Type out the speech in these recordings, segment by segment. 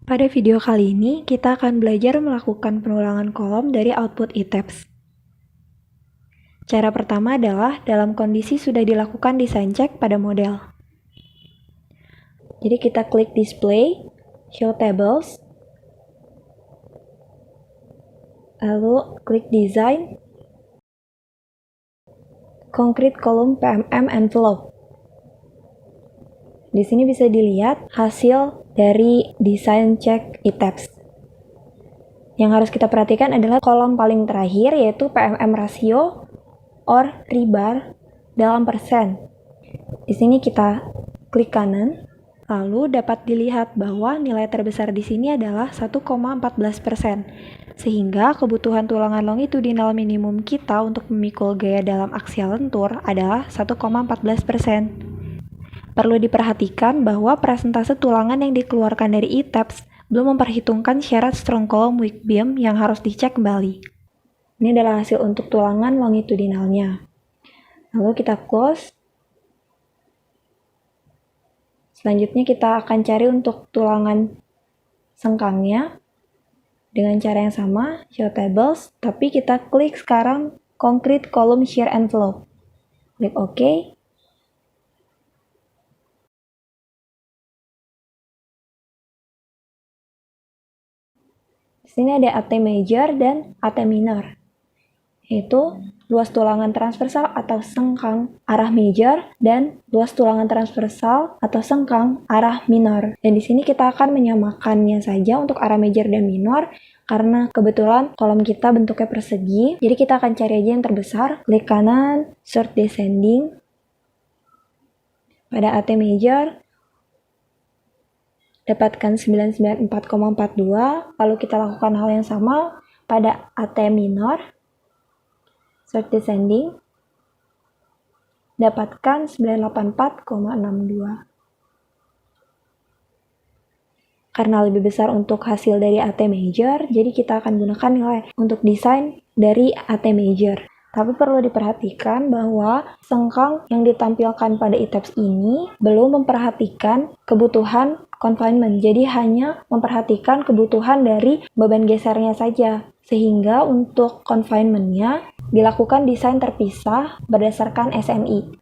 Pada video kali ini, kita akan belajar melakukan penulangan kolom dari output ITABS. Cara pertama adalah dalam kondisi sudah dilakukan design check pada model. Jadi kita klik Display, Show Tables, lalu klik Design, Concrete Column PMM Envelope. Di sini bisa dilihat hasil dari design check ITABS. Yang harus kita perhatikan adalah kolom paling terakhir, yaitu PMM ratio or rebar dalam persen. Di sini kita klik kanan, lalu dapat dilihat bahwa nilai terbesar di sini adalah 1,14%, sehingga kebutuhan tulangan longitudinal minimum kita untuk memikul gaya dalam aksial lentur adalah 1,14%. Perlu diperhatikan bahwa persentase tulangan yang dikeluarkan dari ITABS belum memperhitungkan syarat strong column weak beam yang harus dicek kembali. Ini adalah hasil untuk tulangan longitudinalnya. Lalu kita close. Selanjutnya kita akan cari untuk tulangan sengkangnya dengan cara yang sama, show tables, tapi kita klik sekarang concrete column shear envelope. Klik OK. Di sini ada AT major dan AT minor, yaitu luas tulangan transversal atau sengkang arah major dan luas tulangan transversal atau sengkang arah minor. Dan di sini kita akan menyamakannya saja untuk arah major dan minor karena kebetulan kolom kita bentuknya persegi. Jadi kita akan cari aja yang terbesar. Klik kanan, sort descending. Pada AT major dapatkan 994,42. Lalu kita lakukan hal yang sama pada AT minor. Sort descending, dapatkan 984,62. Karena lebih besar untuk hasil dari AT major, jadi kita akan gunakan nilai untuk desain dari AT major. Tapi perlu diperhatikan bahwa sengkang yang ditampilkan pada ITABS ini belum memperhatikan kebutuhan confinement, jadi hanya memperhatikan kebutuhan dari beban gesernya saja. Sehingga untuk confinement-nya dilakukan desain terpisah berdasarkan SNI.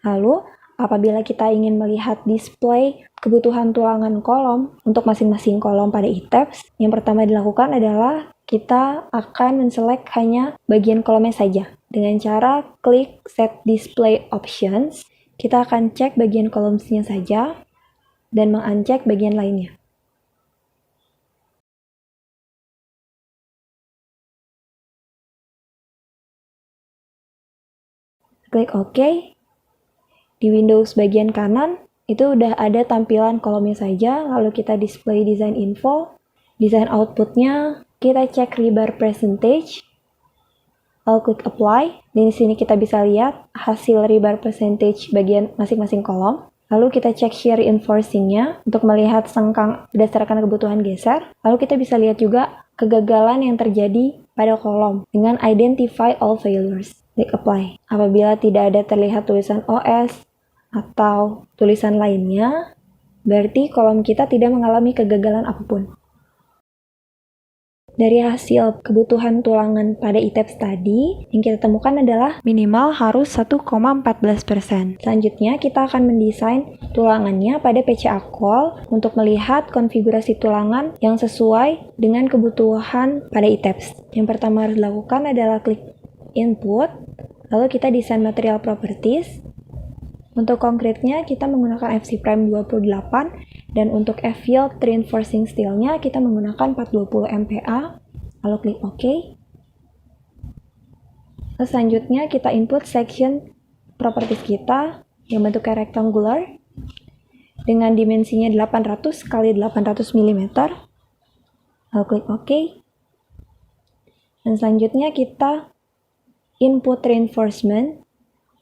Lalu, apabila kita ingin melihat display kebutuhan tulangan kolom untuk masing-masing kolom pada ITABS, yang pertama dilakukan adalah kita akan menselect hanya bagian kolomnya saja. Dengan cara klik Set Display Options, kita akan cek bagian kolomnya saja dan menguncheck bagian lainnya. Klik OK. Di Windows bagian kanan, itu udah ada tampilan kolomnya saja, lalu kita display design info, design outputnya, kita cek rebar percentage, lalu klik apply, dan di sini kita bisa lihat hasil rebar percentage bagian masing-masing kolom. Lalu kita cek shear reinforcing-nya untuk melihat sengkang berdasarkan kebutuhan geser. Lalu kita bisa lihat juga kegagalan yang terjadi pada kolom dengan identify all failures. Klik apply. Apabila tidak ada terlihat tulisan OS atau tulisan lainnya, berarti kolom kita tidak mengalami kegagalan apapun. Dari hasil kebutuhan tulangan pada ITABS tadi, yang kita temukan adalah minimal harus 1,14%. Selanjutnya, kita akan mendesain tulangannya pada PCA Call untuk melihat konfigurasi tulangan yang sesuai dengan kebutuhan pada ITABS. Yang pertama harus dilakukan adalah klik Input, lalu kita desain Material Properties. Untuk konkretnya, kita menggunakan FC Prime 28, dan untuk F-Yield Reinforcing Steel-nya, kita menggunakan 420 MPa, lalu klik OK. Selanjutnya, kita input section properties kita, yang bentuknya rectangular, dengan dimensinya 800 x 800 mm, lalu klik OK. Dan selanjutnya, kita input reinforcement,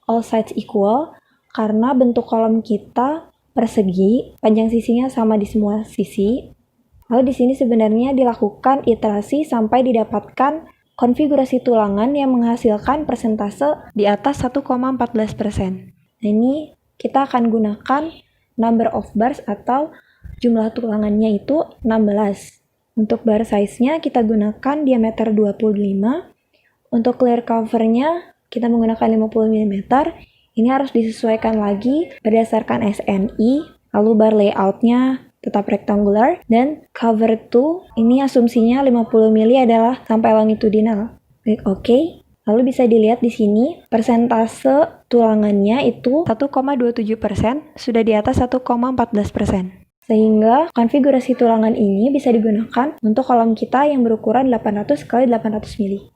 all sides equal, karena bentuk kolom kita persegi, panjang sisinya sama di semua sisi. Lalu di sini sebenarnya dilakukan iterasi sampai didapatkan konfigurasi tulangan yang menghasilkan persentase di atas 1,14%. Nah, ini kita akan gunakan number of bars atau jumlah tulangannya itu 16. Untuk bar size-nya kita gunakan diameter 25. Untuk clear cover-nya kita menggunakan 50 mm. Ini harus disesuaikan lagi berdasarkan SNI. Lalu bar layout-nya tetap rectangular, dan cover 2 ini asumsinya 50 mm adalah sampai longitudinal. Klik OK. Lalu bisa dilihat di sini persentase tulangannya itu 1,27%, sudah di atas 1,14%. Sehingga konfigurasi tulangan ini bisa digunakan untuk kolom kita yang berukuran 800 x 800 mm.